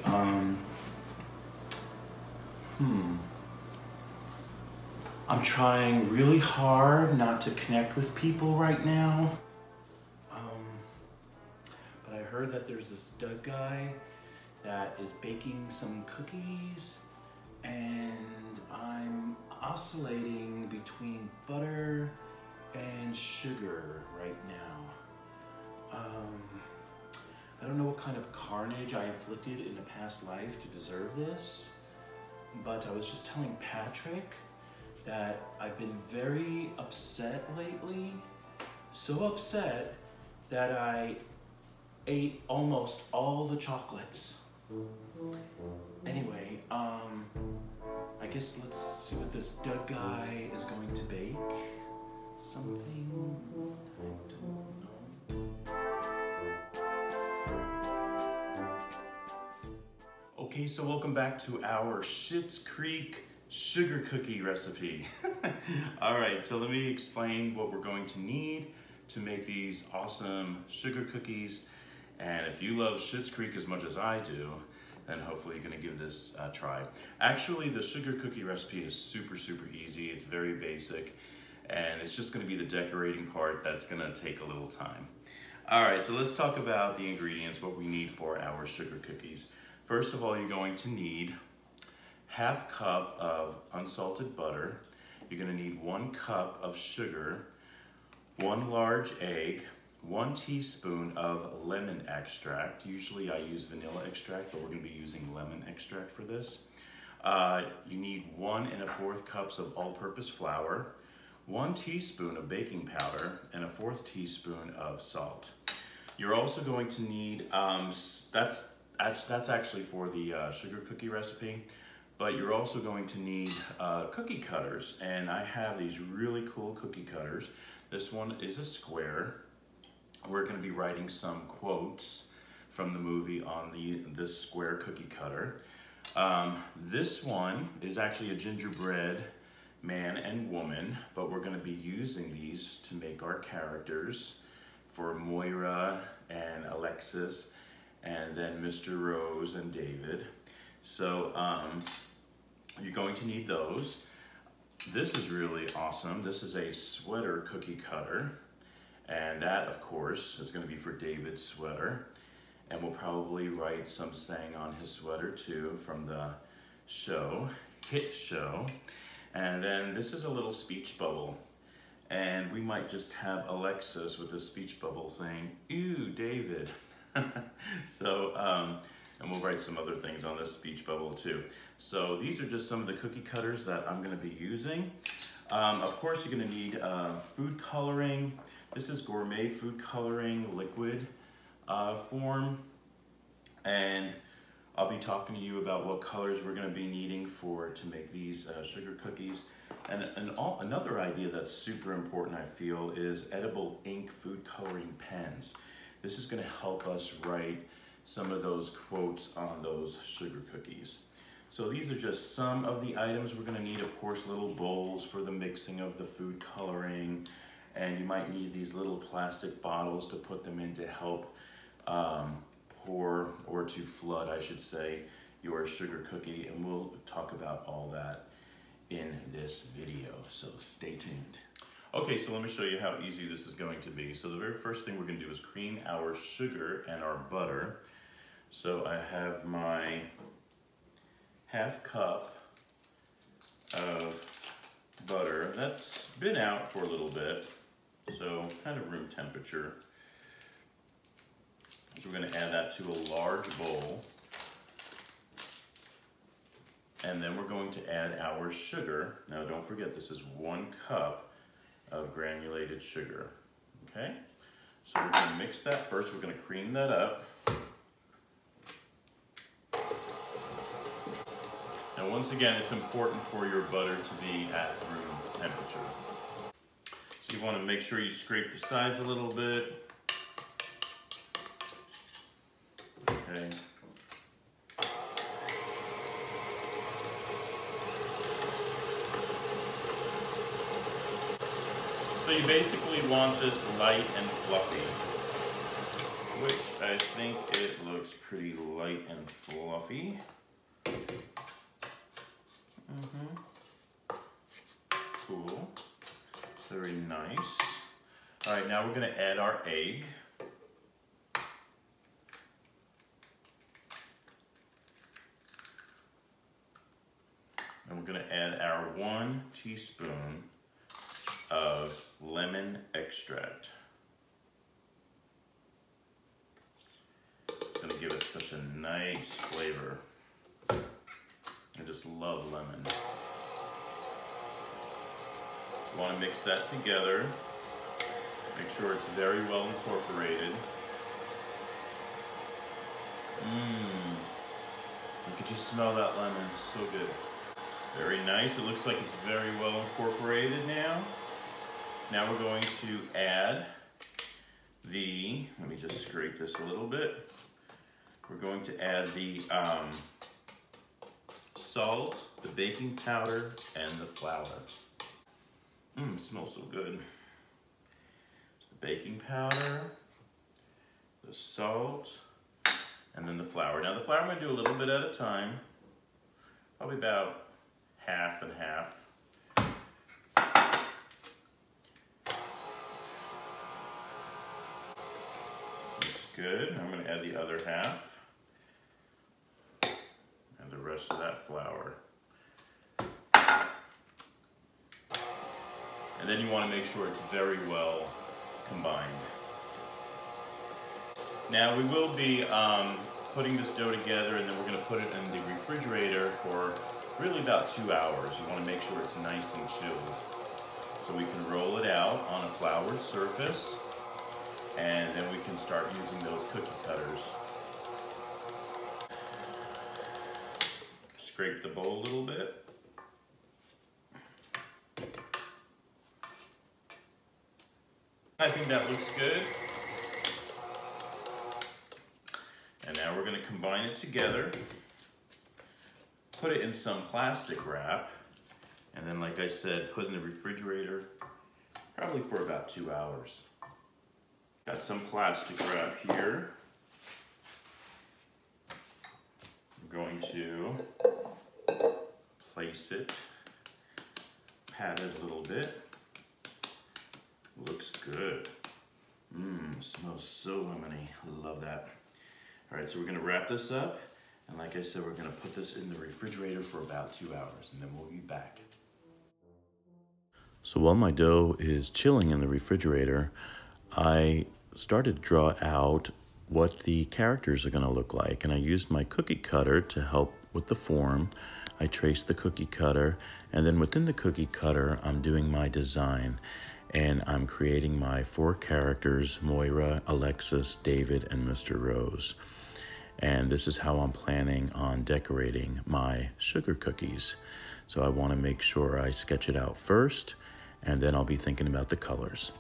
Okay, I'm trying really hard not to connect with people right now. But I heard that there's this Doug guy that is baking some cookies, and I'm oscillating between butter and sugar right now. I don't know what kind of carnage I inflicted in a past life to deserve this, but I was just telling Patrick that I've been very upset lately. So upset that I ate almost all the chocolates. Anyway, I guess let's see what this Doug guy is going to bake. Something I don't know. Okay, so welcome back to our Schitt's Creek sugar cookie recipe. All right, so let me explain what we're going to need to make these awesome sugar cookies. And if you love Schitt's Creek as much as I do, then hopefully you're gonna give this a try. Actually, the sugar cookie recipe is super easy. It's very basic, and it's just gonna be the decorating part that's gonna take a little time. All right, so let's talk about the ingredients, what we need for our sugar cookies. First of all, you're going to need ½ cup of unsalted butter. You're gonna need 1 cup of sugar, 1 large egg, 1 teaspoon of lemon extract. Usually I use vanilla extract, but we're gonna be using lemon extract for this. You need 1 1/4 cups of all-purpose flour, 1 teaspoon of baking powder, and 1/4 teaspoon of salt. You're also going to need, that's actually for the sugar cookie recipe, but you're also going to need cookie cutters, and I have these really cool cookie cutters. This one is a square. We're going to be writing some quotes from the movie on this square cookie cutter. This one is actually a gingerbread man and woman, but we're going to be using these to make our characters for Moira and Alexis, and then Mr. Rose and David. So you're going to need those. This is really awesome. This is a sweater cookie cutter. And that, of course, is gonna be for David's sweater. And we'll probably write some saying on his sweater too from the show, hit show. And then this is a little speech bubble. And we might just have Alexis with a speech bubble saying, "Ew, David." So, and we'll write some other things on this speech bubble too. So these are just some of the cookie cutters that I'm gonna be using. Of course, you're gonna need food coloring. This is gourmet food coloring liquid form. And I'll be talking to you about what colors we're gonna be needing to make these sugar cookies. And another idea that's super important, I feel, is edible ink food coloring pens. This is gonna help us write some of those quotes on those sugar cookies. So these are just some of the items we're gonna need. Of course, little bowls for the mixing of the food coloring, and you might need these little plastic bottles to put them in to help pour, or to flood, I should say, your sugar cookie, and we'll talk about all that in this video, so stay tuned. Okay, so let me show you how easy this is going to be. So the very first thing we're gonna do is cream our sugar and our butter. So I have my ½ cup of butter. That's been out for a little bit, so kind of room temperature. So we're gonna add that to a large bowl. And then we're going to add our sugar. Now don't forget, this is 1 cup of granulated sugar, okay? So we're gonna mix that first. We're gonna cream that up. Now once again, it's important for your butter to be at room temperature. So you wanna make sure you scrape the sides a little bit. Okay. So you basically want this light and fluffy. which I think it looks pretty light and fluffy. Cool. Very nice. All right, now we're gonna add our egg. And we're gonna add our 1 teaspoon of lemon extract. It's gonna give it such a nice flavor. I just love lemon. You wanna mix that together. Make sure it's very well incorporated. You can just smell that lemon, it's so good. Very nice, it looks like it's very well incorporated now. Now we're going to add let me just scrape this a little bit. We're going to add the salt, the baking powder, and the flour. It smells so good. It's the baking powder, the salt, and then the flour. Now the flour I'm gonna do a little bit at a time, probably about half and half. Looks good. I'm gonna add the other half, and the rest of that flour. And then you want to make sure it's very well combined. Now we will be putting this dough together, and then we're going to put it in the refrigerator for really about 2 hours. You want to make sure it's nice and chilled. So we can roll it out on a floured surface, and then we can start using those cookie cutters. Scrape the bowl a little bit. I think that looks good. And now we're going to combine it together, put it in some plastic wrap, and then, like I said, put in the refrigerator probably for about 2 hours. Got some plastic wrap here. I'm going to place it, pat it a little bit. Looks good. Smells so lemony. I love that. All right, so we're gonna wrap this up, and like I said, we're gonna put this in the refrigerator for about 2 hours, and then we'll be back. So while my dough is chilling in the refrigerator, I started to draw out what the characters are gonna look like, and I used my cookie cutter to help with the form. I traced the cookie cutter, and then within the cookie cutter, I'm doing my design. And I'm creating my 4 characters, Moira, Alexis, David, and Mr. Rose. And this is how I'm planning on decorating my sugar cookies. So I want to make sure I sketch it out first, and then I'll be thinking about the colors.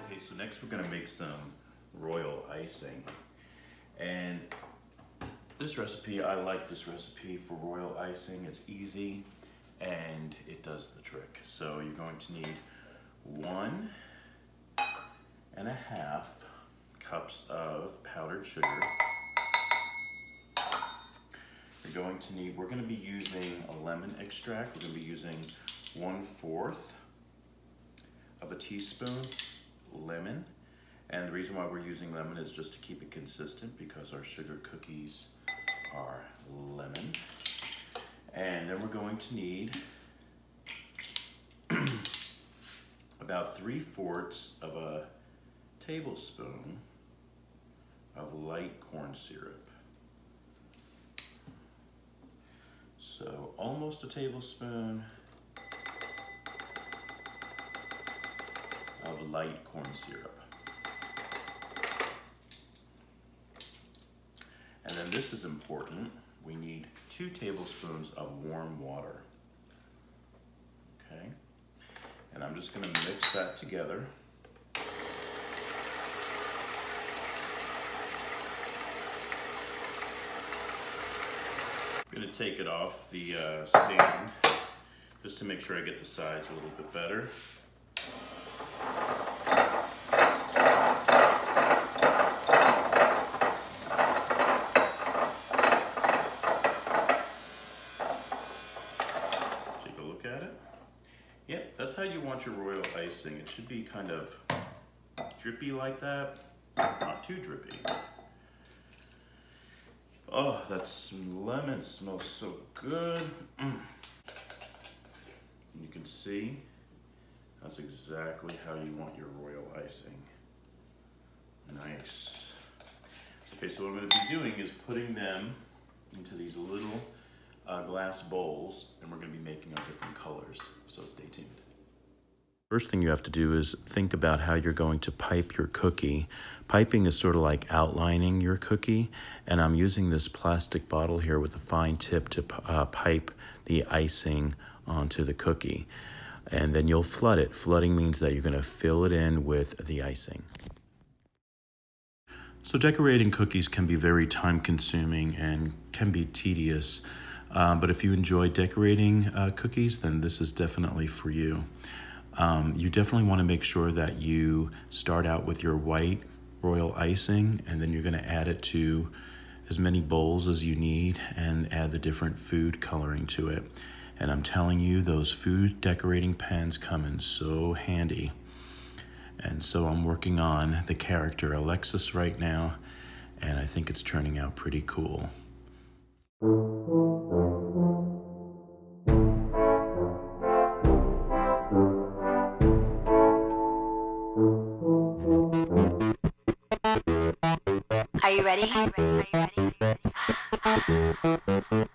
Okay, so next we're going to make some royal icing. And this recipe, I like this recipe for royal icing. It's easy and it does the trick. So you're going to need 1.5 cups of powdered sugar. You're going to need, we're going to be using a lemon extract. We're going to be using 1/4 of a teaspoon lemon. And the reason why we're using lemon is just to keep it consistent, because our sugar cookies are lemon. And then we're going to need about 3/4 of a tablespoon of light corn syrup. So almost a tablespoon of light corn syrup. And then this is important. We need 2 tablespoons of warm water. Okay? And I'm just going to mix that together. I'm going to to take it off the stand just to make sure I get the sides a little bit better. Take a look at it. Yep, that's how you want your royal icing. It should be kind of drippy like that, not too drippy. Oh, that lemon smells so good. You can see that's exactly how you want your royal icing. Nice. Okay, so what I'm going to be doing is putting them into these little glass bowls, and we're going to be making them different colors, so stay tuned. First thing you have to do is think about how you're going to pipe your cookie. Piping is sort of like outlining your cookie, and I'm using this plastic bottle here with a fine tip to pipe the icing onto the cookie. And then you'll flood it. Flooding means that you're going to fill it in with the icing. So decorating cookies can be very time-consuming and can be tedious, but if you enjoy decorating cookies, then this is definitely for you. You definitely want to make sure that you start out with your white royal icing, and then you're going to add it to as many bowls as you need and add the different food coloring to it. And I'm telling you, those food decorating pens come in so handy. And so I'm working on the character Alexis right now, and I think it's turning out pretty cool. Are you ready?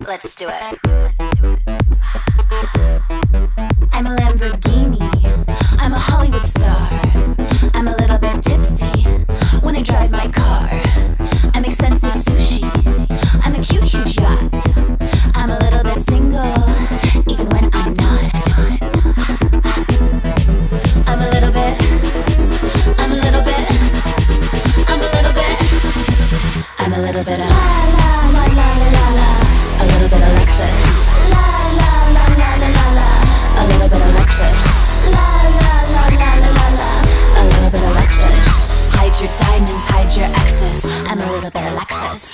Let's do it. I'm a Lamborghini. I'm a Hollywood star. I'm a little bit tipsy when I drive my car. I'm expensive sushi. I'm a cute, huge yacht. I'm a little bit single, even when I'm not. I'm a little bit. I'm a little bit. I'm a little bit. I'm a little bit of la la la la la la. A little bit of Alexis. La la la la la la la. A little bit of Alexis. La la la la la la la. A little bit of Alexis. Hide your diamonds, hide your exes. I'm a little bit of Alexis.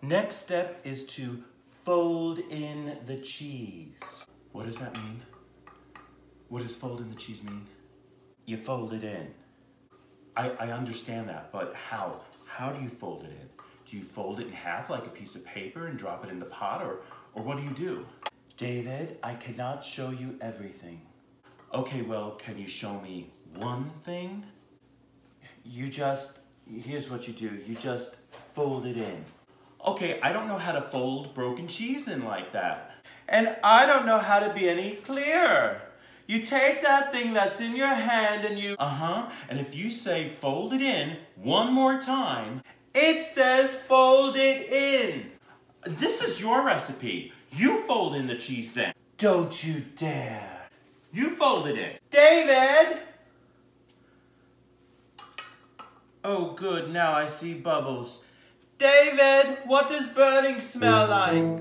Next step is to fold in the cheese. What does that mean? What does fold in the cheese mean? You fold it in. I understand that, but how? How do you fold it in? Do you fold it in half like a piece of paper and drop it in the pot, or what do you do? David, I cannot show you everything. Okay, well, can you show me one thing? Here's what you do. You just fold it in. Okay, I don't know how to fold broken cheese in like that. And I don't know how to be any clearer. You take that thing that's in your hand and you, and if you say fold it in one more time, it says fold it in. This is your recipe. You fold in the cheese then. Don't you dare. You fold it in. David! Oh good, now I see bubbles. David, what does burning smell like?